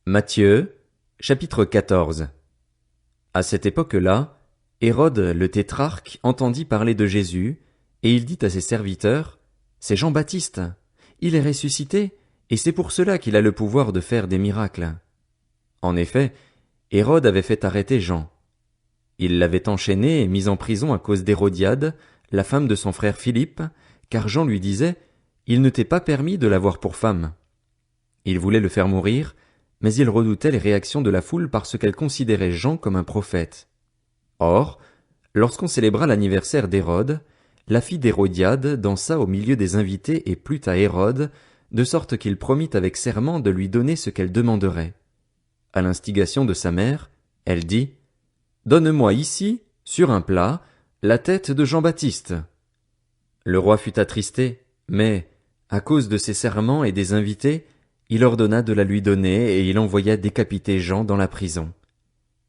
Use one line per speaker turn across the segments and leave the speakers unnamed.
Matthieu, chapitre 14. À cette époque-là, Hérode le tétrarque entendit parler de Jésus, et il dit à ses serviteurs, « C'est Jean-Baptiste, il est ressuscité, et c'est pour cela qu'il a le pouvoir de faire des miracles. » En effet, Hérode avait fait arrêter Jean. Il l'avait enchaîné et mis en prison à cause d'Hérodiade, la femme de son frère Philippe, car Jean lui disait, « Il ne t'est pas permis de l'avoir pour femme. » Il voulait le faire mourir, mais il redoutait les réactions de la foule parce qu'elle considérait Jean comme un prophète. Or, lorsqu'on célébra l'anniversaire d'Hérode, la fille d'Hérodiade dansa au milieu des invités et plut à Hérode, de sorte qu'il promit avec serment de lui donner ce qu'elle demanderait. À l'instigation de sa mère, elle dit, « Donne-moi ici, sur un plat, la tête de Jean-Baptiste. » Le roi fut attristé, mais, à cause de ses serments et des invités, il ordonna de la lui donner et il envoya décapiter Jean dans la prison.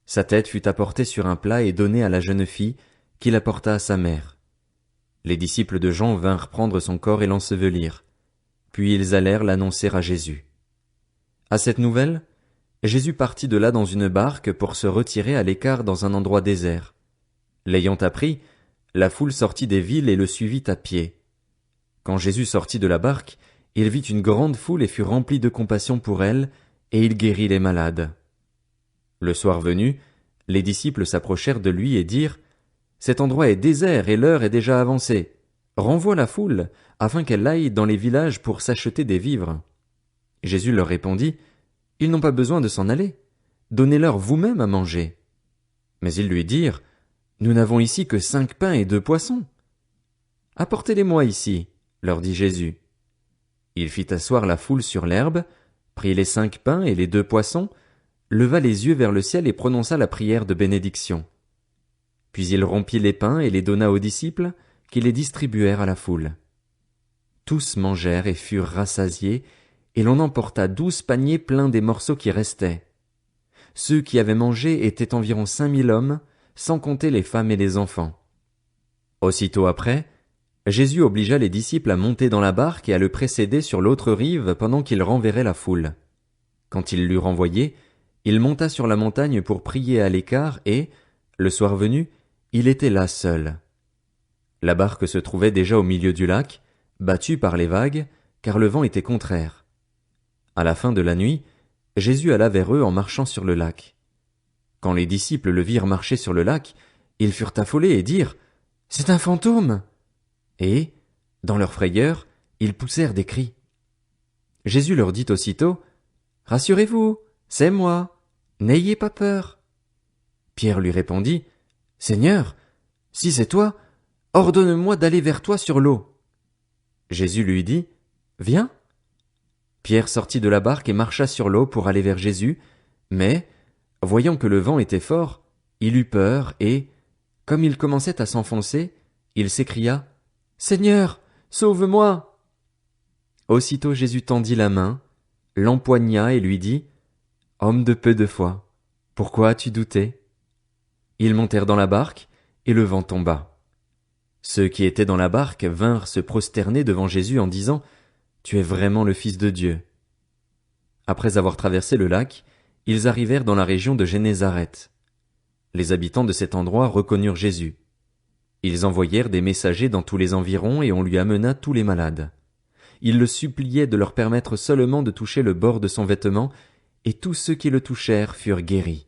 Sa tête fut apportée sur un plat et donnée à la jeune fille, qui l'apporta à sa mère. Les disciples de Jean vinrent prendre son corps et l'ensevelir. Puis ils allèrent l'annoncer à Jésus. À cette nouvelle, Jésus partit de là dans une barque pour se retirer à l'écart dans un endroit désert. L'ayant appris, la foule sortit des villes et le suivit à pied. Quand Jésus sortit de la barque, il vit une grande foule et fut rempli de compassion pour elle, et il guérit les malades. Le soir venu, les disciples s'approchèrent de lui et dirent, « Cet endroit est désert et l'heure est déjà avancée. Renvoie la foule, afin qu'elle aille dans les villages pour s'acheter des vivres. » Jésus leur répondit, « Ils n'ont pas besoin de s'en aller. Donnez-leur vous-même à manger. » Mais ils lui dirent, « Nous n'avons ici que 5 pains et 2 poissons. » « Apportez-les-moi ici, » leur dit Jésus. Il fit asseoir la foule sur l'herbe, prit les 5 pains et les 2 poissons, leva les yeux vers le ciel et prononça la prière de bénédiction. Puis il rompit les pains et les donna aux disciples, qui les distribuèrent à la foule. Tous mangèrent et furent rassasiés, et l'on emporta 12 paniers pleins des morceaux qui restaient. Ceux qui avaient mangé étaient environ 5000 hommes, sans compter les femmes et les enfants. Aussitôt après, Jésus obligea les disciples à monter dans la barque et à le précéder sur l'autre rive pendant qu'il renverrait la foule. Quand il l'eut renvoyé, il monta sur la montagne pour prier à l'écart et, le soir venu, il était là seul. La barque se trouvait déjà au milieu du lac, battue par les vagues, car le vent était contraire. À la fin de la nuit, Jésus alla vers eux en marchant sur le lac. Quand les disciples le virent marcher sur le lac, ils furent affolés et dirent, « C'est un fantôme !» Et, dans leur frayeur, ils poussèrent des cris. Jésus leur dit aussitôt, « Rassurez-vous, c'est moi, n'ayez pas peur. » Pierre lui répondit, « Seigneur, si c'est toi, ordonne-moi d'aller vers toi sur l'eau. » Jésus lui dit, « Viens. » Pierre sortit de la barque et marcha sur l'eau pour aller vers Jésus, mais, voyant que le vent était fort, il eut peur et, comme il commençait à s'enfoncer, il s'écria, « Seigneur, sauve-moi !» Aussitôt Jésus tendit la main, l'empoigna et lui dit, « Homme de peu de foi, pourquoi as-tu douté ?» Ils montèrent dans la barque, et le vent tomba. Ceux qui étaient dans la barque vinrent se prosterner devant Jésus en disant, « Tu es vraiment le Fils de Dieu. » Après avoir traversé le lac, ils arrivèrent dans la région de Génézareth. Les habitants de cet endroit reconnurent Jésus. Ils envoyèrent des messagers dans tous les environs et on lui amena tous les malades. Ils le suppliaient de leur permettre seulement de toucher le bord de son vêtement, et tous ceux qui le touchèrent furent guéris.